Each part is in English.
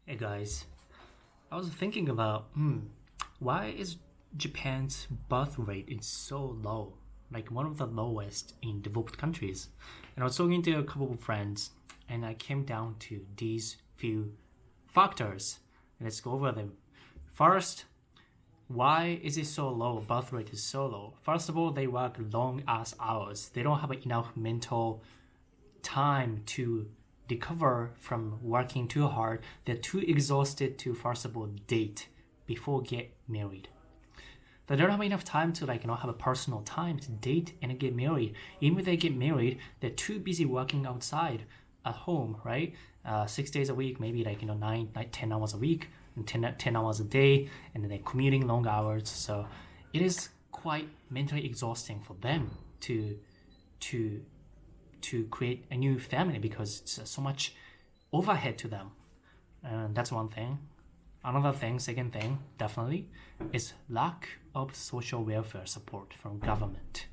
Hey guys, I was thinking about why is Japan's birth rate is so low, like one of the lowest in developed countries. And I was talking to a couple of friends, and I came down to these few factors. Let's go over them. First, why is it so low? Birth rate is so low. First of all, they work long ass hours. They don't have enough mental time to recover from working too hard. They're too exhausted to first of all date before get married. They don't have enough time to have a personal time to date and get married. Even if they get married, they're too busy working outside at home, right? 6 days a week, maybe 10 hours a week and 10 hours a day, and then they're commuting long hours. So it is quite mentally exhausting for them to create a new family because it's so much overhead to them. And that's one thing. Another thing, second thing, definitely, is lack of social welfare support from government.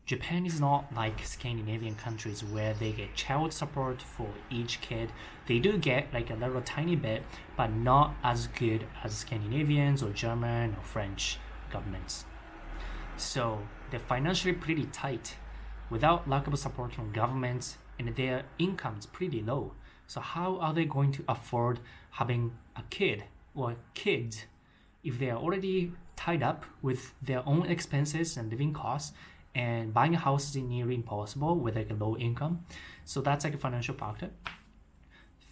Japan is not like Scandinavian countries where they get child support for each kid. They do get a little tiny bit, but not as good as Scandinavians or German or French governments. So they're financially pretty tight without lack of support from governments, and their income is pretty low. So how are they going to afford having a kid or kids if they are already tied up with their own expenses and living costs, and buying a house is nearly impossible with a low income? So that's a financial factor.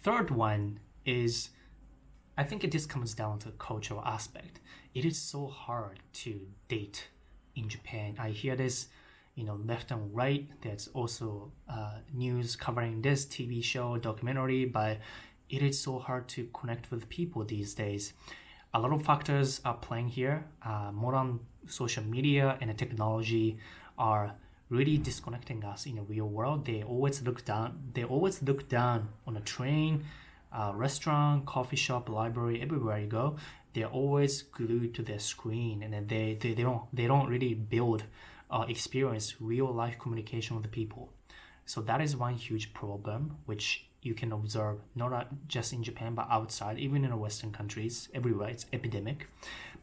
Third one is, I think this comes down to the cultural aspect. It is so hard to date in Japan. I hear this left and right. There's also news covering this TV show, documentary, but it is so hard to connect with people these days. A lot of factors are playing here. Modern social media and technology are really disconnecting us in the real world. They always look down on a train, restaurant, coffee shop, library, everywhere you go. They're always glued to their screen, and they don't really build experience real life communication with the people. So that is one huge problem which you can observe not just in Japan but outside, even in the Western countries. Everywhere it's epidemic.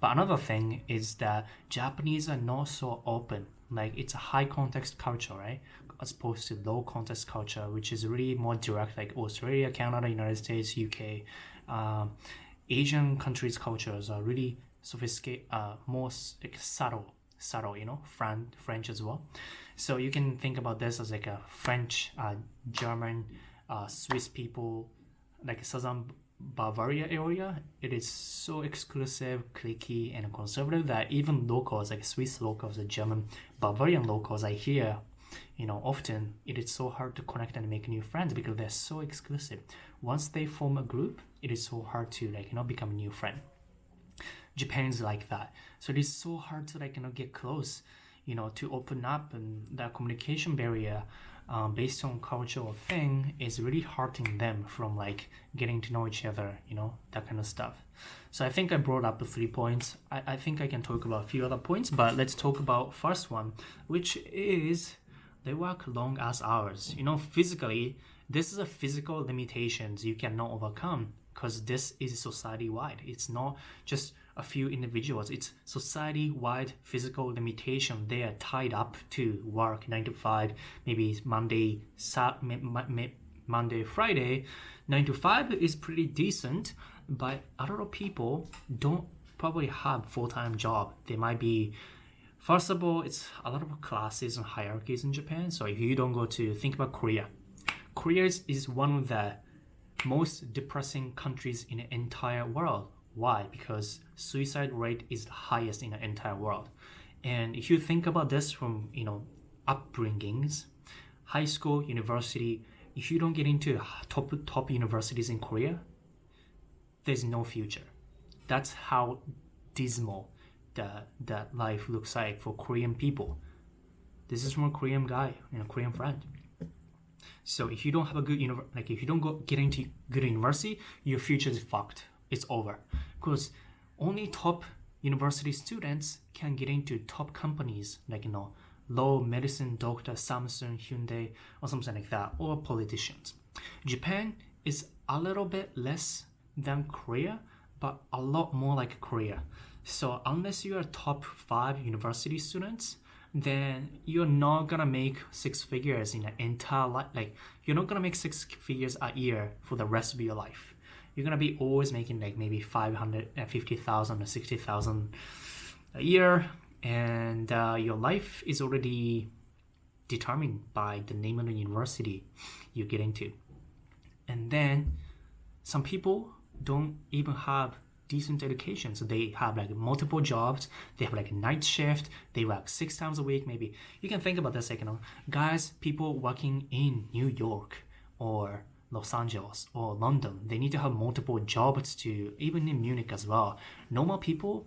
But another thing is that Japanese are not so open. It's a high context culture, right, as opposed to low context culture, which is really more direct, like Australia, Canada, United States, UK. Asian countries' cultures are really sophisticated, more subtle, French as well. So you can think about this as a French, German, Swiss people, southern Bavaria area. It is so exclusive, cliquey, and conservative that even locals, Swiss locals, the German, Bavarian locals, I hear, often it is so hard to connect and make new friends because they're so exclusive. Once they form a group, it is so hard to become a new friend. Japan's like that. So it is so hard to get close, to open up, and that communication barrier based on cultural thing is really hurting them from getting to know each other, that kind of stuff. So I think I brought up the 3 points. I think I can talk about a few other points, but let's talk about first one, which is they work long ass hours. Physically, this is a physical limitations you cannot overcome because this is society-wide. It's not just a few individuals. It's society-wide physical limitation. They are tied up to work 9 to 5, maybe Monday, Friday. 9 to 5 is pretty decent, but a lot of people don't probably have full-time job. They might be, first of all, it's a lot of classes and hierarchies in Japan. So if you don't think about Korea. Korea is one of the most depressing countries in the entire world. Why? Because suicide rate is the highest in the entire world. And if you think about this from upbringings, high school, university, if you don't get into top universities in Korea, there's no future. That's how dismal that life looks like for Korean people. This is from a Korean guy and a Korean friend. So if you don't have a good if you don't get into good university, your future is fucked. It's over. Because only top university students can get into top companies law, medicine, doctor, Samsung, Hyundai, or something like that, or politicians. Japan is a little bit less than Korea, but a lot more like Korea. So unless you are top 5 university students, then you're not gonna make 6 figures in an entire life. Like, you're not gonna make 6 figures a year for the rest of your life. You're gonna be always making like maybe 550,000 or 60,000 a year, and your life is already determined by the name of the university you get into. And then some people don't even have decent education, so they have like multiple jobs, they have like a night shift, they work 6 times a week. Maybe you can think about this, like, guys, people working in New York or Los Angeles or London, they need to have multiple jobs too, even in Munich as well. Normal people,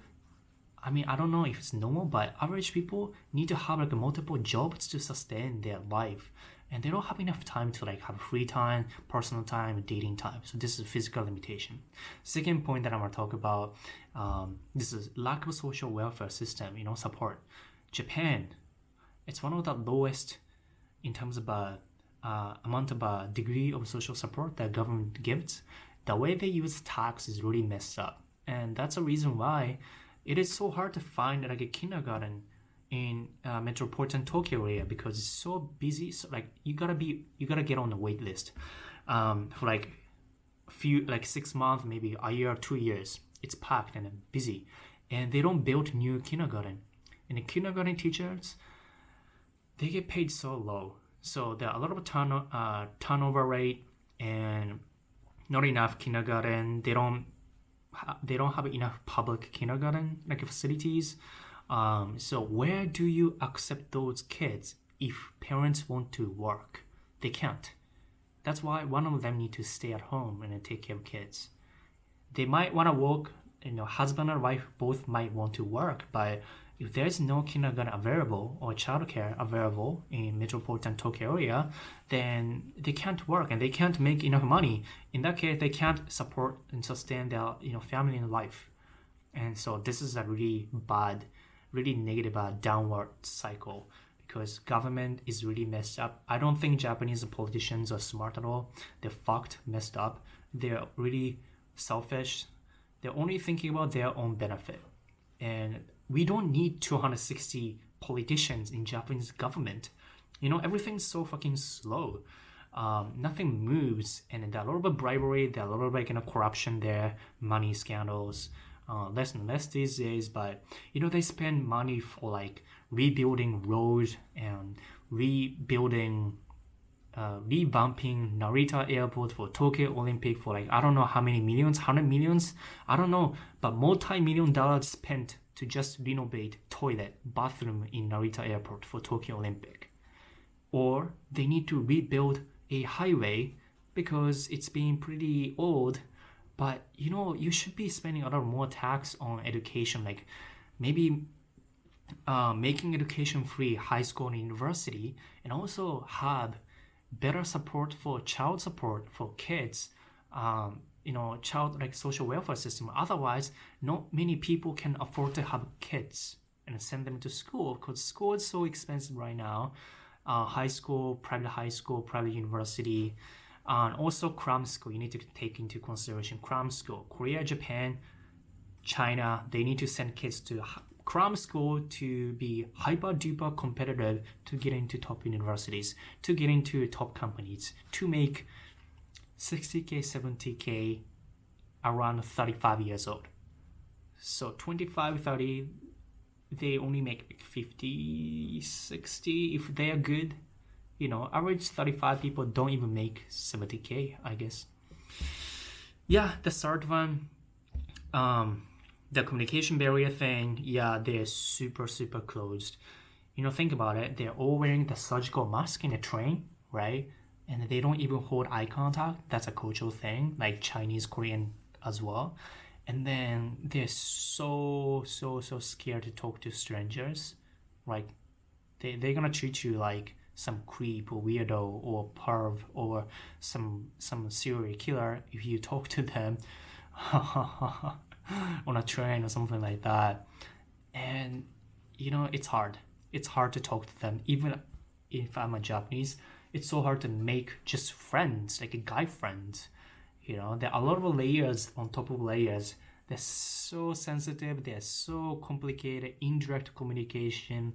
I mean, I don't know if it's normal, but average people need to have like multiple jobs to sustain their life, and they don't have enough time to like have free time, personal time, dating time. So this is a physical limitation. Second point that I'm going to talk about, this is lack of social welfare system, support. Japan, it's one of the lowest in terms of amount of degree of social support that government gives. The way they use tax is really messed up, and that's a reason why it is so hard to find like a kindergarten in metropolitan Tokyo area, because it's so busy. So like you gotta get on the wait list for like 6 months, maybe a year or 2 years. It's packed and busy, and they don't build new kindergarten. And the kindergarten teachers, they get paid so low, so there are a lot of turnover rate, and not enough kindergarten. They don't have enough public kindergarten like facilities. So where do you accept those kids if parents want to work? They can't. That's why one of them need to stay at home and take care of kids. They might want to work, husband and wife both might want to work, but if there's no kindergarten available or childcare available in metropolitan Tokyo area, then they can't work and they can't make enough money. In that case, they can't support and sustain their family and life. And so this is a really bad, really negative downward cycle, because government is really messed up. I don't think Japanese politicians are smart at all. They're fucked, messed up. They're really selfish. They're only thinking about their own benefit. And we don't need 260 politicians in Japanese government. Everything's so fucking slow. Nothing moves, and there are a lot of bribery, there are a lot of corruption there, money scandals, less and less these days. But they spend money for like rebuilding roads and revamping Narita Airport for Tokyo Olympic for like, I don't know how many millions, 100 millions, I don't know, but multi-million dollars spent to just renovate toilet, bathroom in Narita Airport for Tokyo Olympic. Or they need to rebuild a highway because it's been pretty old. But you should be spending a lot more tax on education, like maybe making education free, high school and university, and also have better support for child support for kids, child like social welfare system. Otherwise, not many people can afford to have kids and send them to school, because school is so expensive right now. High school, private university, and also cram school. You need to take into consideration cram school. Korea, Japan, China, they need to send kids to cram school to be hyper duper competitive, to get into top universities, to get into top companies, to make 60K, 70K around 35 years old. So 25, 30, they only make like 50, 60 if they are good. Average 35 people don't even make 70K, I guess. Yeah, the third one, the communication barrier thing, they're super, super closed. Think about it. They're all wearing the surgical mask in a train, right? And they don't even hold eye contact. That's a cultural thing, like Chinese, Korean as well. And then they're so scared to talk to strangers. Like, they're gonna treat you like some creep or weirdo or perv or some serial killer if you talk to them on a train or something like that. And it's hard to talk to them. Even if I'm a Japanese, it's so hard to make just friends, like a guy friends. You know, there are a lot of layers on top of layers. They're so sensitive, they're so complicated, indirect communication.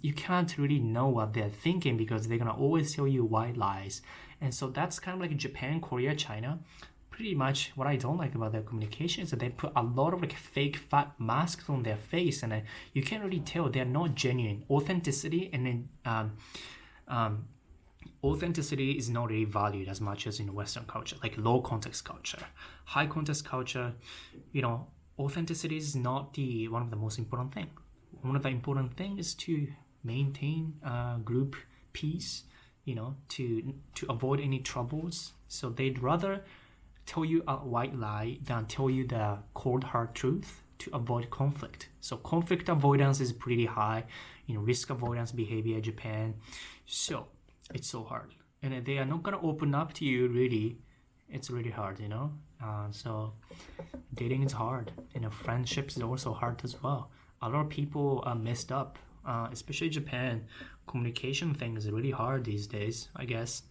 You can't really know what they're thinking because they're gonna always tell you white lies. And so that's kind of like Japan, Korea, China. Pretty much what I don't like about their communication is that they put a lot of like fake fat masks on their face, and you can't really tell they're not genuine. Authenticity and then authenticity is not really valued as much as in Western culture, like low context culture. High context culture, you know, authenticity is not the one of the most important thing. One of the important things is to maintain group peace, you know, to avoid any troubles. So they'd rather tell you a white lie than tell you the cold hard truth to avoid conflict. So conflict avoidance is pretty high, you know, risk avoidance behavior in Japan. So it's so hard, and they are not gonna open up to you really. It's really hard, you know. So dating is hard, you know. Friendships is also hard as well. A lot of people are messed up, especially Japan. Communication thing is really hard these days, I guess.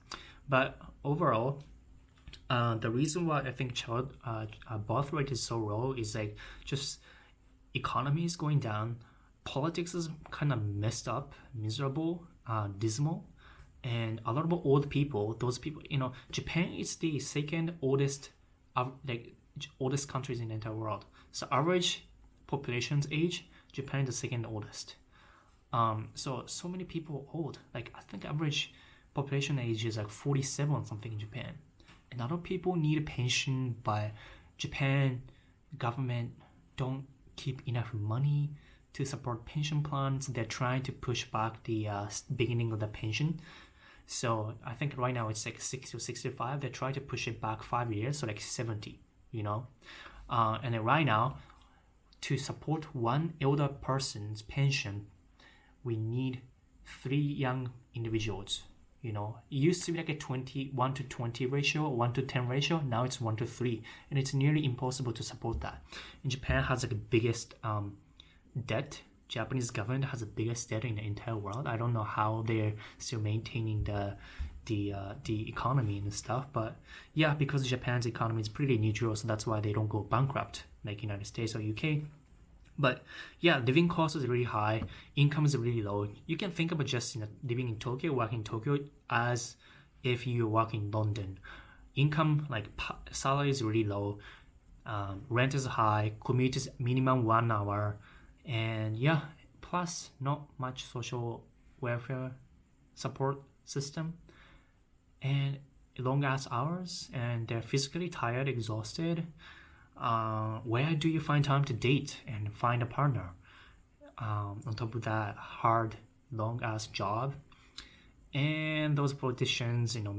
But overall, the reason why I think child birth rate is so low is like just economy is going down, politics is kind of messed up, miserable, dismal, and a lot of old people. Those people, you know, Japan is the second oldest, oldest countries in the entire world. So average population's age, Japan is the second oldest. So many people old. Like I think average population age is like 47 or something in Japan. And a lot of people need a pension, but Japan government don't keep enough money to support pension plans. They're trying to push back the beginning of the pension. So I think right now it's like 60 or 65. They try to push it back 5 years, so like 70, you know. And then right now, to support one elder person's pension, we need 3 young individuals. You know, it used to be like a 1 to 20 ratio, 1 to 10 ratio. Now it's 1 to 3, and it's nearly impossible to support that. And Japan has like the biggest debt. Japanese government has the biggest debt in the entire world. I don't know how they're still maintaining the economy and stuff, but yeah, because Japan's economy is pretty neutral, so that's why they don't go bankrupt like United States or UK. But yeah, living cost is really high, income is really low. You can think about just, you know, living in Tokyo, working in Tokyo as if you work in London. Income, like salary is really low, rent is high, commute is minimum 1 hour, and yeah, plus not much social welfare support system, and long ass hours, and they're physically tired, exhausted. Where do you find time to date and find a partner? On top of that, hard, long ass job, and those politicians, you know,